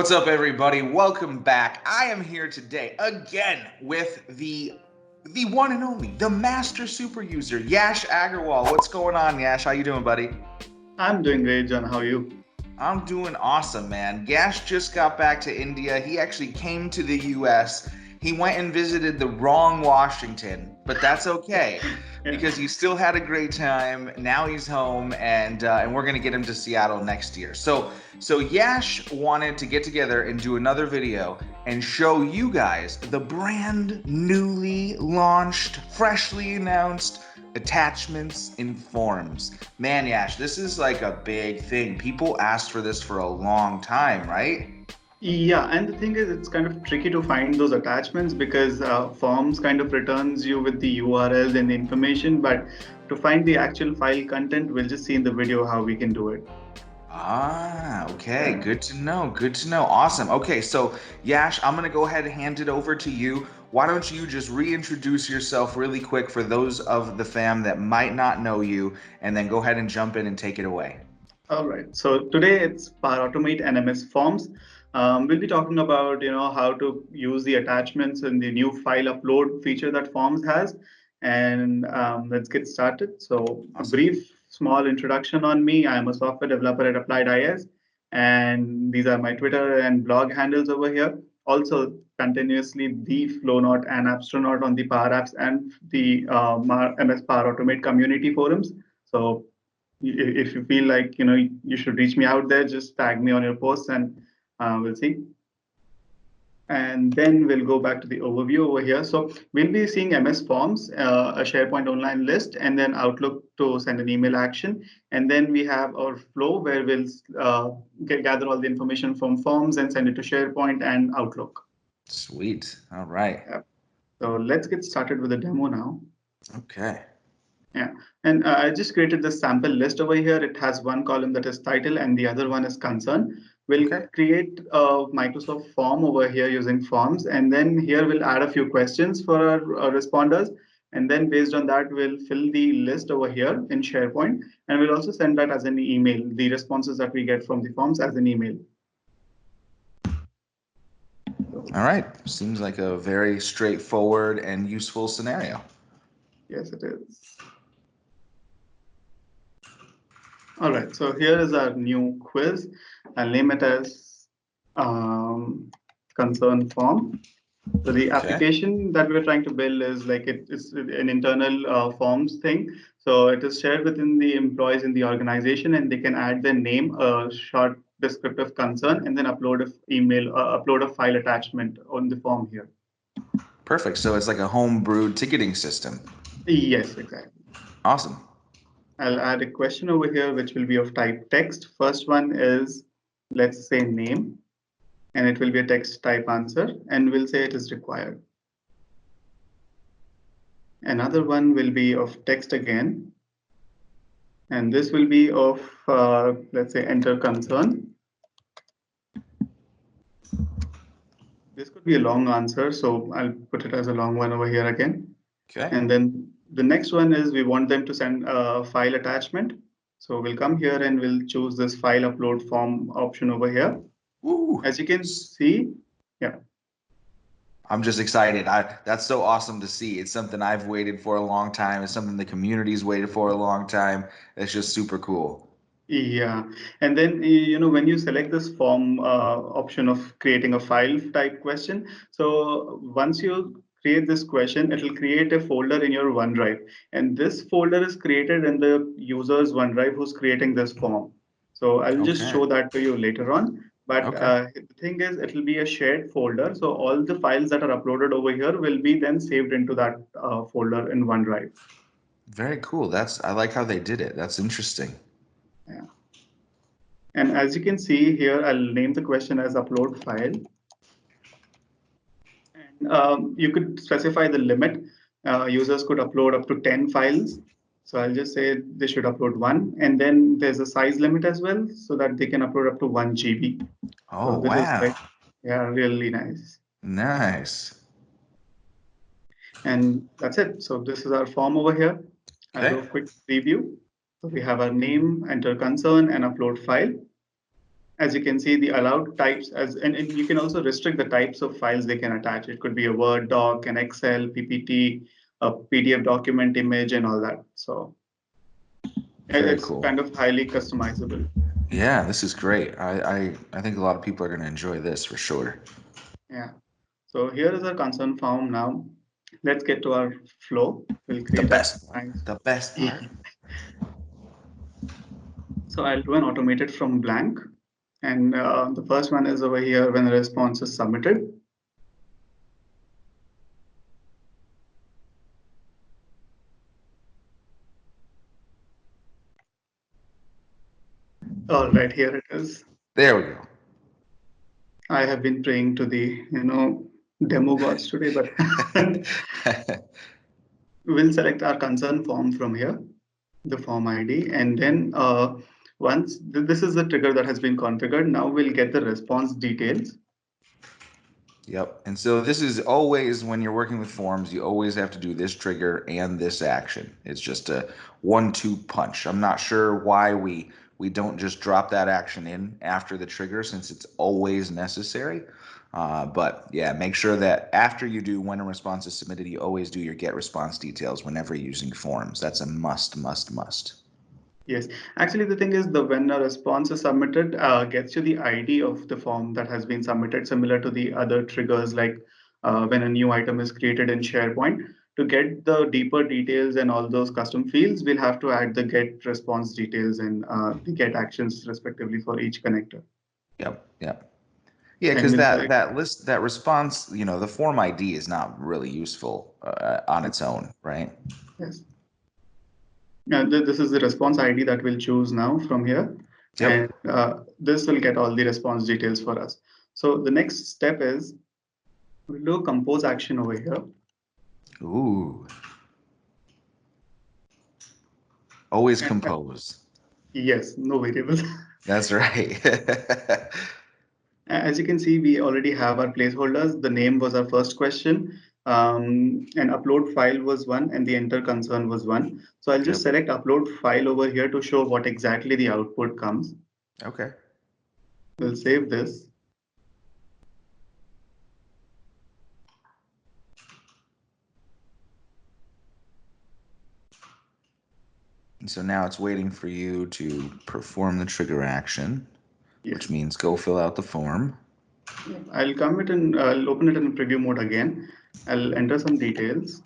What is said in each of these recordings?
What's up, everybody? Welcome back. I am here today again with the one and only, the master super user, Yash Agarwal. What's going on, Yash? How you doing, buddy? I'm doing great, John. How are you? I'm doing awesome, man. Yash just got back to India. He actually came to the US. He went and visited the wrong Washington, but that's okay Yeah. because he still had a great time. Now he's home, and we're gonna get him to Seattle next year. So Yash wanted to get together and do another video and show you guys the brand newly launched, freshly announced attachments in forms. Man, Yash, this is like a big thing. People asked for this for a long time, right? Yeah, and the thing is, it's kind of tricky to find those attachments because Forms kind of returns you with the URLs and the information, but to find the actual file content, we'll just see in the video how we can do it. Okay. Yeah. Good to know. Good to know. Awesome. Okay, so Yash, I'm gonna go ahead and hand it over to you. Why don't you just reintroduce yourself really quick for those of the fam that might not know you, and then go ahead and jump in and take it away. All right. So today it's Power Automate and MS Forms. We'll be talking about how to use the attachments in the new file upload feature that Forms has, and let's get started. So a Awesome. brief small introduction on me. I'm a software developer at Applied IS, and these are my Twitter and blog handles over here. Also, continuously the Flownaut and Astronaut on the Power Apps and the MS Power Automate community forums. So if you feel like you should reach me out there, just tag me on your posts and we'll see. And then we'll go back to the overview over here. So we'll be seeing MS Forms, a SharePoint online list, and then Outlook to send an email action. And then we have our flow where we'll gather all the information from Forms and send it to SharePoint and Outlook. Sweet. All right. Yeah. So let's get started with the demo now. Okay. Yeah, and I just created the sample list over here. It has one column that is title and the other one is concern. We'll Okay. create a Microsoft form over here using forms, and then here we'll add a few questions for our responders. And then based on that, we'll fill the list over here in SharePoint, and we'll also send that as an email, the responses that we get from the forms as an email. All right. Seems like a very straightforward and useful scenario. Yes, it is. All right, so here is our new quiz. I'll name it as concern form. So the Okay. application that we're trying to build is like it's an internal forms thing. So it is shared within the employees in the organization, and they can add their name, a short descriptive concern, and then upload upload a file attachment on the form here. Perfect. So it's like a home brewed ticketing system. Yes, exactly. Awesome. I'll add a question over here, which will be of type text. First one is, let's say name, and it will be a text type answer, and we'll say it is required. Another one will be of text again, and this will be of, let's say, enter concern. This could be a long answer, so I'll put it as a long one over here again. Okay. And then the next one is we want them to send a file attachment. So we'll come here and we'll choose this file upload form option over here. Woo. As you can see, yeah. I'm just excited. That's so awesome to see. It's something I've waited for a long time. It's something the community's waited for a long time. It's just super cool. Yeah, and then when you select this form option of creating a file type question, so once you create this question, it will create a folder in your OneDrive, and this folder is created in the user's OneDrive who's creating this form. So I'll just Okay. show that to you later on. But Okay. the thing is, it will be a shared folder, so all the files that are uploaded over here will be then saved into that folder in OneDrive. Very cool. I like how they did it. That's interesting. Yeah. And as you can see here, I'll name the question as upload file. And you could specify the limit. Users could upload up to 10 files. So I'll just say they should upload one. And then there's a size limit as well, so that they can upload up to 1 GB. Oh, So this is wow. like, yeah, really nice. Nice. And that's it. So this is our form over here. I'll do Okay. a quick preview. So we have our name, enter concern, and upload file. as you can see, the allowed types and you can also restrict the types of files they can attach. It could be a Word doc, an Excel, PPT, a PDF document, image, and all that. So Very it's cool. kind of highly customizable. Yeah, this is great. I think a lot of people are going to enjoy this for sure. Yeah. So here is our concern form now. Let's get to our flow. We'll The create a best part. nice. The best part. So I'll do an automated from blank. And the first one is over here when the response is submitted. All right, here it is. There we go. I have been praying to the, demo gods today, but we'll select our concern form from here, the form ID, and then once this is the trigger that has been configured, now we'll get the response details. Yep. And so this is always when you're working with forms, you always have to do this trigger and this action. It's just a 1-2 punch. I'm not sure why we don't just drop that action in after the trigger since it's always necessary. But yeah, make sure that after you do when a response is submitted, you always do your get response details whenever using forms. That's a must, must, must. Yes, actually, the thing is, the when a response is submitted, gets you the ID of the form that has been submitted, similar to the other triggers, like when a new item is created in SharePoint. To get the deeper details and all those custom fields, we'll have to add the get response details and the get actions respectively for each connector. Yep, yep. Yeah, And because we'll that list, that response, the form ID is not really useful on its own, right? yes. This is the response ID that we'll choose now from here. And Yep. this will get all the response details for us. So the next step is we'll do a compose action over here. Ooh. Always And compose. yes, no variables. That's right. As you can see, we already have our placeholders. The name was our first question. And upload file was one, and the enter concern was one. So I'll just Yep. select upload file over here to show what exactly the output comes. Okay. We'll save this. And so now it's waiting for you to perform the trigger action, which Yes. means go fill out the form. I'll come it and I'll open it in preview mode again. I'll enter some details.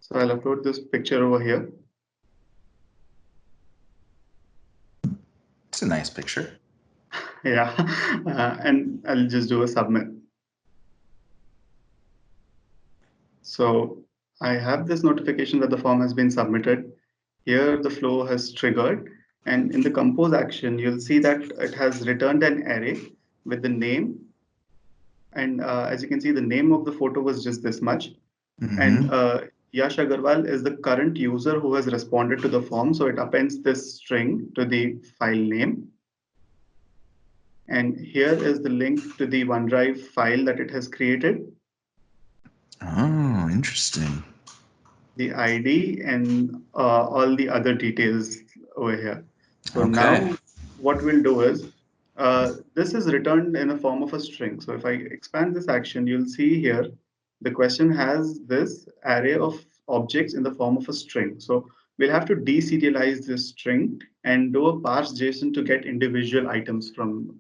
So I'll upload this picture over here. It's a nice picture. Yeah, and I'll just do a submit. So I have this notification that the form has been submitted. Here the flow has triggered. And in the compose action, you'll see that it has returned an array with the name. And as you can see, the name of the photo was just this much. And Mm-hmm. Yash Agarwal is the current user who has responded to the form. So it appends this string to the file name. And here is the link to the OneDrive file that it has created, Oh, interesting. the ID, and all the other details over here. So Okay. now what we'll do is this is returned in the form of a string. So if I expand this action, you'll see here the question has this array of objects in the form of a string. So we'll have to deserialize this string and do a parse JSON to get individual items from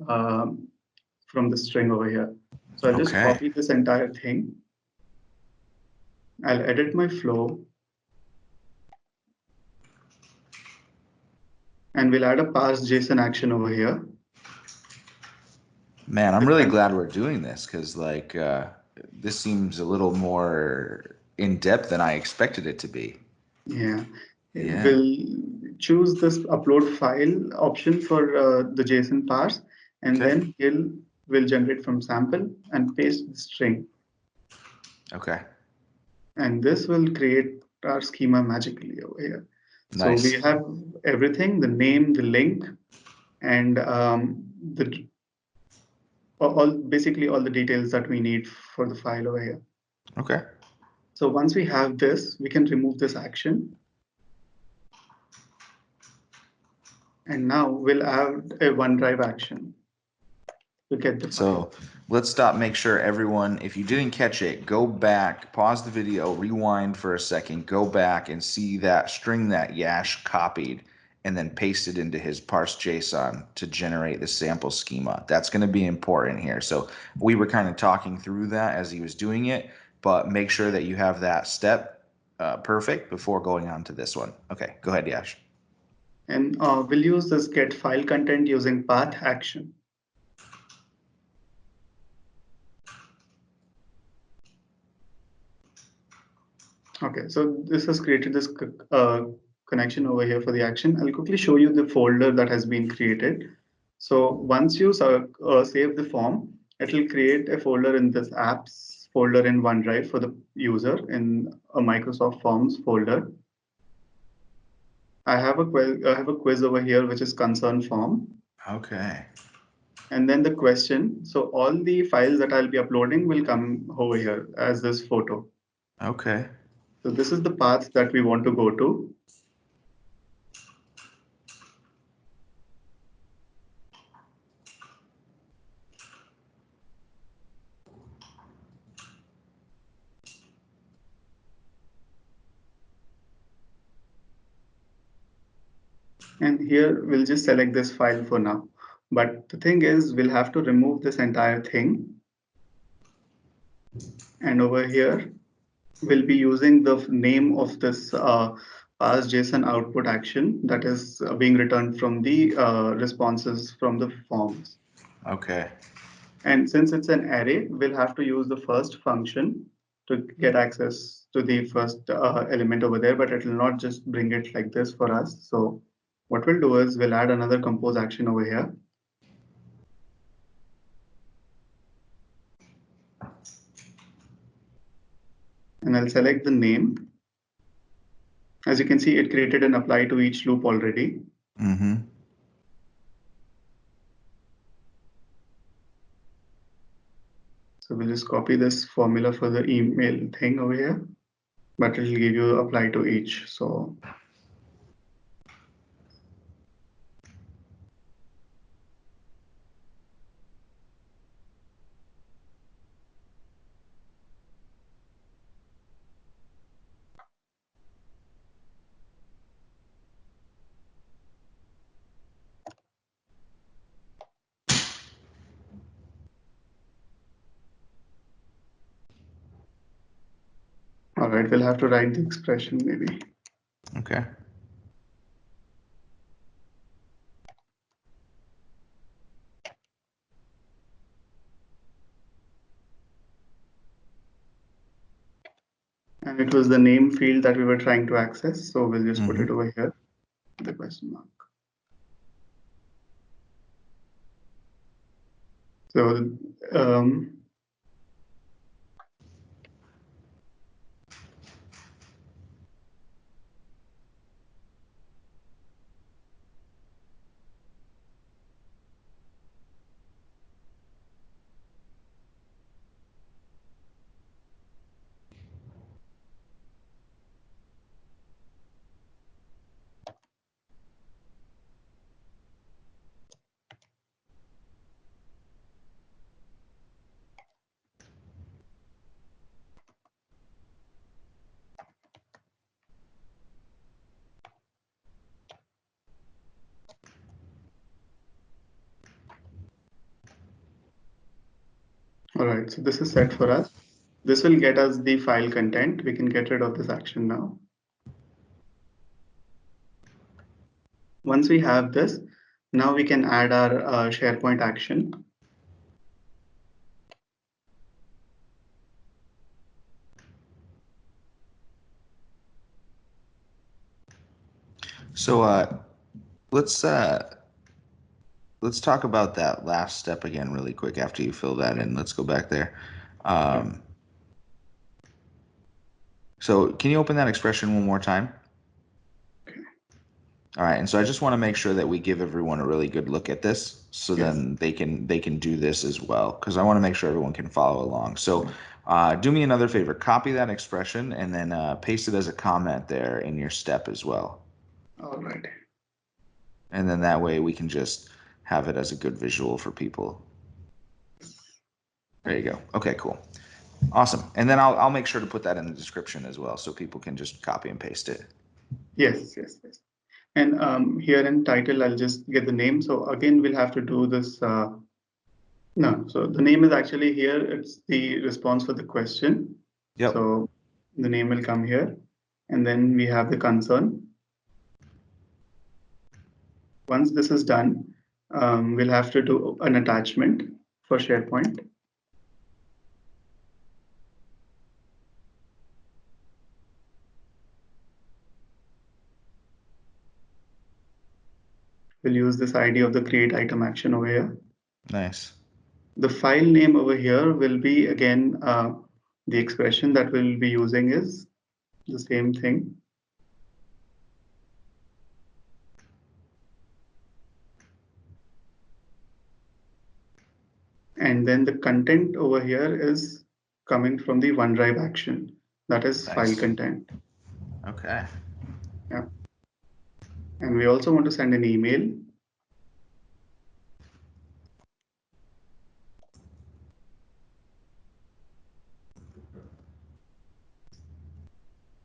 the string over here. So I'll just Okay. copy this entire thing. I'll edit my flow and we'll add a parse JSON action over here. Man, I'm really glad we're doing this because this seems a little more in depth than I expected it to be. Yeah, Yeah. we'll choose this upload file option for the JSON parse, and Okay. then will generate from sample and paste the string. Okay. And this will create our schema magically over here. So we Nice. have everything, the name, the link, and the basically all the details that we need for the file over here. Okay. So once we have this, we can remove this action. And now we'll add a OneDrive action to get the file. So let's stop, make sure everyone, if you didn't catch it, go back, pause the video, rewind for a second, go back and see that string that Yash copied and then pasted into his parse JSON to generate the sample schema. That's going to be important here. So we were kind of talking through that as he was doing it, but make sure that you have that step perfect before going on to this one. Okay, go ahead, Yash. And we'll use this get file content using path action. Okay, so this has created this connection over here for the action. I'll quickly show you the folder that has been created. So once you save the form, it will create a folder in this apps folder in OneDrive for the user in a Microsoft Forms folder. I have a quiz over here, which is concern form. Okay. And then the question. So all the files that I'll be uploading will come over here as this photo. Okay. So this is the path that we want to go to. And here we'll just select this file for now. But the thing is, we'll have to remove this entire thing. And over here, we'll be using the name of this parse JSON output action that is being returned from the responses from the forms. Okay. And since it's an array, we'll have to use the first function to get access to the first element over there, but it will not just bring it like this for us. So what we'll do is we'll add another compose action over here. And I'll select the name. As you can see, it created an apply to each loop already. Mm-hmm. So we'll just copy this formula for the email thing over here, but it'll give you apply to each. So all right, we'll have to write the expression maybe. Okay. And it was the name field that we were trying to access. So we'll just put it Mm-hmm. over here, the question mark. So all right, so this is set for us. This will get us the file content. We can get rid of this action now. Once we have this, now we can add our SharePoint action. So let's talk about that last step again really quick after you fill that in. Let's go back there. So can you open that expression one more time? All right, and so I just want to make sure that we give everyone a really good look at this, so Yes. then they can do this as well, because I want to make sure everyone can follow along. So, do me another favor, copy that expression and then paste it as a comment there in your step as well, All right. and then that way we can just have it as a good visual for people. There you go. Okay, cool, awesome. And then I'll make sure to put that in the description as well, so people can just copy and paste it. Yes, yes, yes. And here in title, I'll just get the name. So again, we'll have to do this. No, so the name is actually here. It's the response for the question. Yep. So the name will come here. And then we have the concern. Once this is done, we'll have to do an attachment for SharePoint. We'll use this ID of the create item action over here. Nice. The file name over here will be again, the expression that we'll be using is the same thing. And then the content over here is coming from the OneDrive action. That is Nice. file content. Okay. Yeah. And we also want to send an email.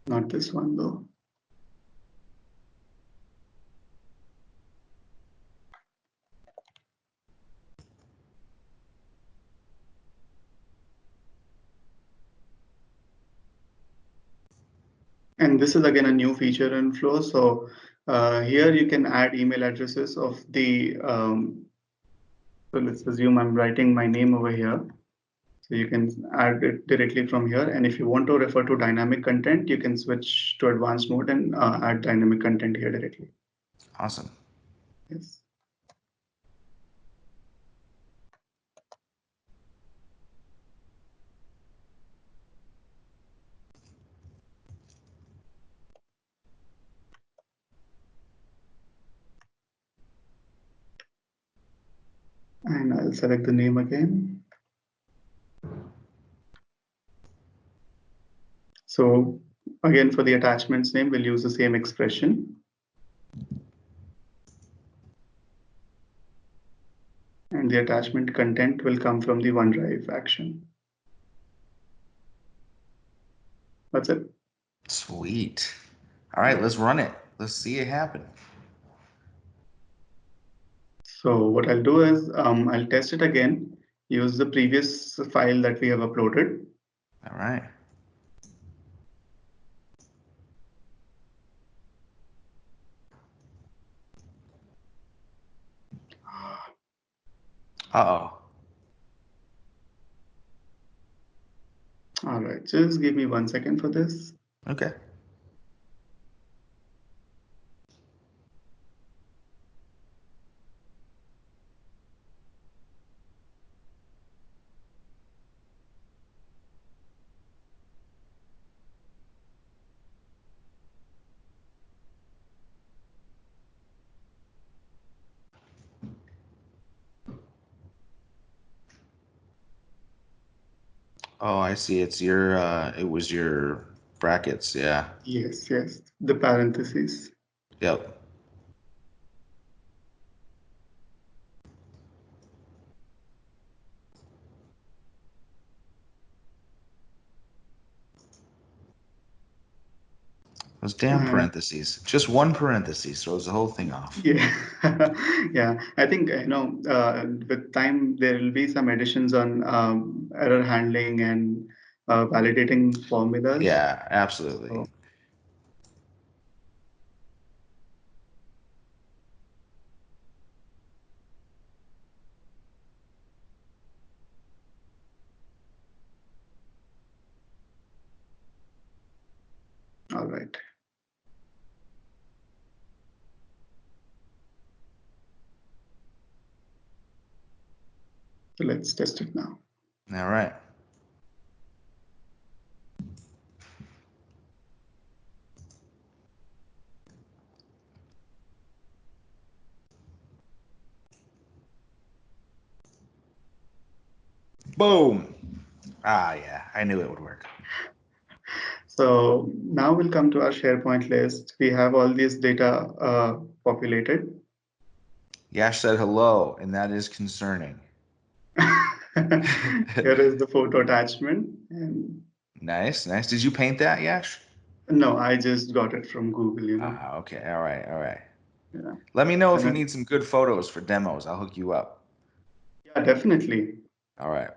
Not this one though. And this is again a new feature in Flow. So here you can add email addresses of the, so let's assume I'm writing my name over here. So you can add it directly from here. And if you want to refer to dynamic content, you can switch to advanced mode and add dynamic content here directly. Awesome. Yes. And I'll select the name again. So again, for the attachments name, we'll use the same expression. And the attachment content will come from the OneDrive action. That's it. Sweet. All right, let's run it. Let's see it happen. So what I'll do is I'll test it again, use the previous file that we have uploaded. All right. Uh-oh. All right, just give me 1 second for this. Okay. Oh, I see. It's your it was your brackets, yeah. Yes, yes, the parentheses. Yep. Those damn And parentheses. Just one parenthesis throws the whole thing off. yeah, yeah, I think, with time there will be some additions on error handling and validating formulas. Yeah, absolutely. So, all right. So let's test it now. All right. Boom. Ah, yeah, I knew it would work. So now we'll come to our SharePoint list. We have all this data populated. Yash said hello, and that is concerning. Here is the photo attachment. And Nice, nice. Did you paint that, Yash? no, I just got it from Google. Ah, okay. All right, all right. Yeah. Let me know if And you then, need some good photos for demos. I'll hook you up. yeah, definitely. All right.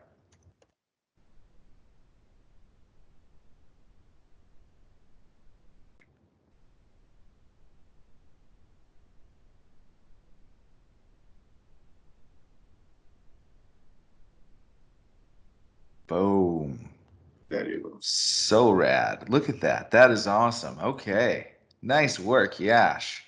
Boom. There you go. So rad. Look at that. That is awesome. Okay. Nice work, Yash.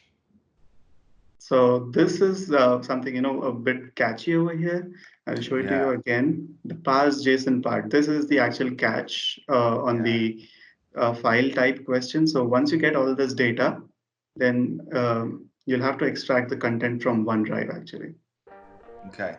So this is something, a bit catchy over here. I'll show it to you Yeah, again. The parse JSON part. This is the actual catch on yeah. the file type question. So once you get all this data, then you'll have to extract the content from OneDrive actually. Okay.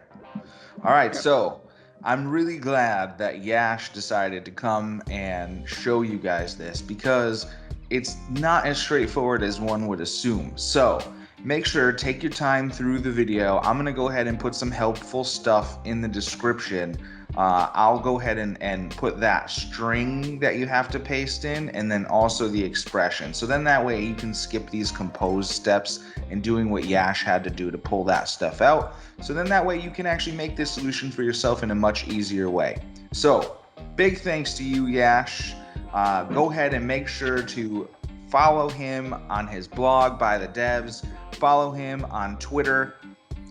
All right. Yeah. So I'm really glad that Yash decided to come and show you guys this because it's not as straightforward as one would assume. So make sure, take your time through the video. I'm going to go ahead and put some helpful stuff in the description. I'll go ahead and put that string that you have to paste in and then also the expression. So then that way you can skip these compose steps and doing what Yash had to do to pull that stuff out. So then that way you can actually make this solution for yourself in a much easier way. So big thanks to you, Yash. Go ahead and make sure to follow him on his blog by the devs. Follow him on Twitter.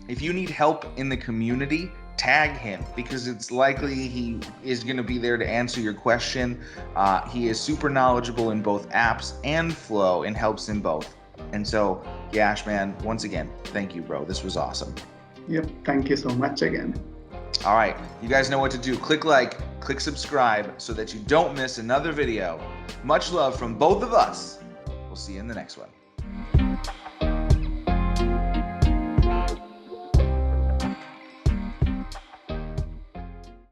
If you need help in the community, tag him because it's likely he is going to be there to answer your question. He is super knowledgeable in both apps and Flow and helps in both. And so, Yash, man, once again, thank you, bro. This was awesome. Yep. Thank you so much again. All right, you guys know what to do. Click like, click subscribe so that you don't miss another video. Much love from both of us. We'll see you in the next one.